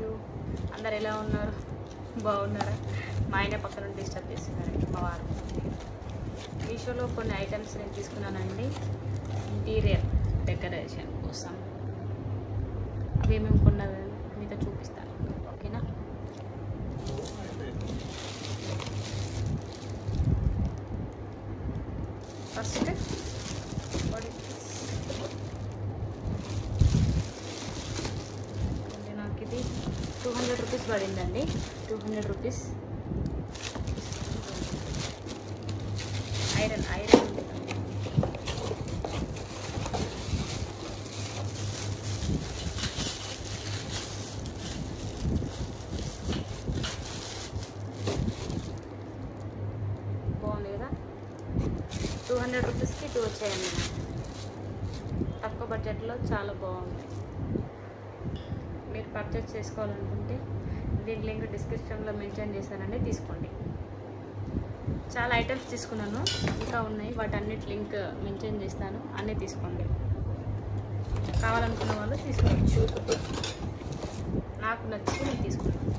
Hello, అందరు ఎలా ఉన్నారు? బాగున్నారా? మా ఆయన పక్కన నుండి డిస్టర్బ్ చేస్తున్నారండి మా వారు. మీషోలో కొన్ని ఐటమ్స్ నేను తీసుకున్నానండి ఇంటీరియర్ డెకరేషన్ కోసం. అవి ఏమేమి కొన్నది మీతో చూపిస్తాను, ఓకేనా? ఫస్ట్ నాకు ఇది 200 రూపీస్ పడిందండి. 200 రూపీస్. ఐరన్ బాగుంది కదా. 200 రూపీస్కి 2 వచ్చాయండి. తక్కువ బడ్జెట్లో చాలా బాగుంది. మీరు పర్చేస్ చేసుకోవాలనుకుంటే దీని లింక్ డిస్క్రిప్షన్లో మెన్షన్ చేశానండి, తీసుకోండి. చాలా ఐటమ్స్ తీసుకున్నాను, ఇంకా ఉన్నాయి, వాటన్నిటి లింక్ మెన్షన్ చేస్తాను, అన్నీ తీసుకోండి. కావాలనుకున్న వాళ్ళు తీసుకోవచ్చు. నాకు నచ్చి నేను తీసుకున్నాను.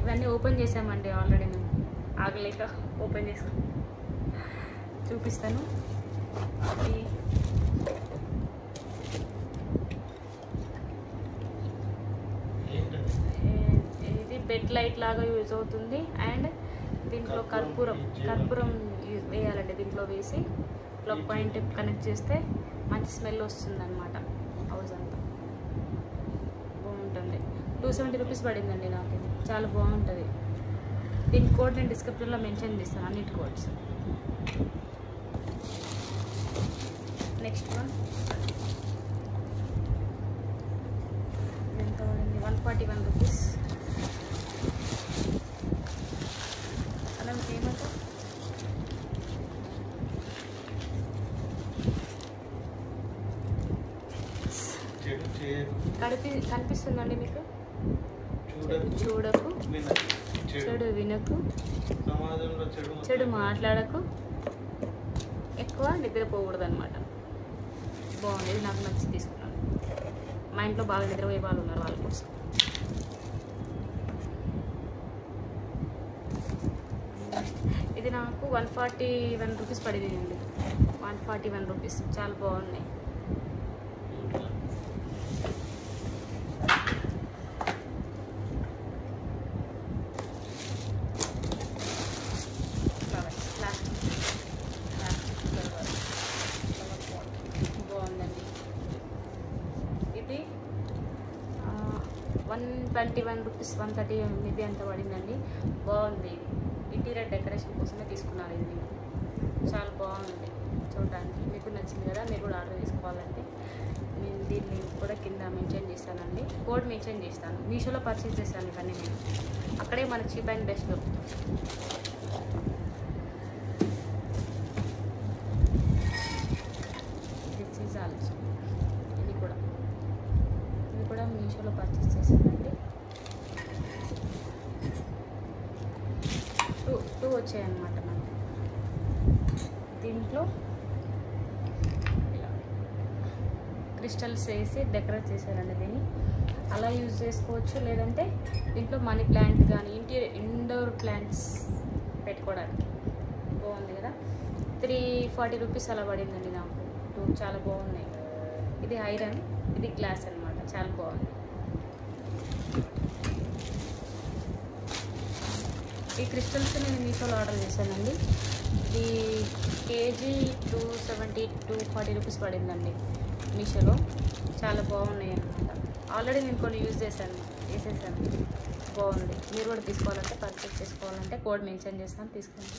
ఇవన్నీ ఓపెన్ చేసామండి ఆల్రెడీ, మేము ఆగలేక ఓపెన్ చేసుకున్నాం. చూపిస్తాను. ఇది బెడ్ లైట్ లాగా యూజ్ అవుతుంది. అండ్ దీంట్లో కర్పూరం వేయాలండి. దీంట్లో వేసి ప్లగ్ పాయింట్ కనెక్ట్ చేస్తే మంచి స్మెల్ వస్తుంది అన్నమాట. హౌస్ అంతా బాగుంటుంది. 270 రూపీస్ పడిందండి నాకు. ఇది చాలా బాగుంటుంది. దీని కోడ్ నేను డిస్క్రిప్షన్లో మెన్షన్ చేస్తాను, అన్నిటి కోడ్స్. నెక్స్ట్ వన్ ఎంత పడింది? 141 రూపీస్. అలా ఏమంటే కనిపిస్తుందండి మీకు? చూడకు, చెడు వినకు, చెడు మాట్లాడకు, ఎక్కువ నిద్రపోకూడదు అనమాట. బాగుంది, నాకు నచ్చి తీసుకున్నాను. మా ఇంట్లో బాగా నిద్రపోయే వాళ్ళు ఉన్నారు, వాళ్ళ కోసం. ఇది నాకు 141 రూపీస్ పడింది అండి. 141 రూపీస్. చాలా బాగున్నాయి. బాగుందండి. ఇది 121 రూపీస్, 130 అంత పడిందండి. బాగుంది. ఇంటీరియర్ డెకరేషన్ కోసమే తీసుకున్నాను ఇది. చాలా బాగుంది చూడడానికి. మీకు నచ్చింది కదా. మీరు కూడా ఆర్డర్ చేసుకోవాలంటే నేను దీని లింక్ కూడా కింద మెన్షన్ చేస్తానండి, కోడ్ మెన్షన్ చేస్తాను. మీషోలో పర్చేస్ చేస్తాను ఇవన్నీ నేను. అక్కడే మనకి చీప్ అండ్ బెస్ట్ దొరుకుతుంది. This is also. ఇది కూడా మీషోలో పర్చేస్ చేశానండి. 2 వచ్చాయన్నమాట నాకు. దీంట్లో ఇలా క్రిస్టల్స్ వేసి డెకరేట్ చేశారండి. దీన్ని అలా యూజ్ చేసుకోవచ్చు, లేదంటే దీంట్లో మనీ ప్లాంట్ కానీ ఇండోర్ ప్లాంట్స్ పెట్టుకోవడానికి. బాగుంది కదా. 340 రూపీస్ అలా పడిందండి నాకు. 2 చాలా బాగున్నాయి. ఇది ఐరన్, ఇది గ్లాస్ అన్నమాట. చాలా బాగుంది. ఈ క్రిస్టల్స్ నేను మీషోలో ఆర్డర్ చేశానండి. ఇది కేజీ 240 రూపీస్ పడిందండి మీషోలో. చాలా బాగున్నాయి అన్నమాట. ఆల్రెడీ నేను కొన్ని వేసేసాను. బాగుంది. మీరు కూడా తీసుకోవాలంటే, పర్చేస్ చేసుకోవాలంటే కోడ్ మెన్షన్ చేస్తాను, తీసుకోండి.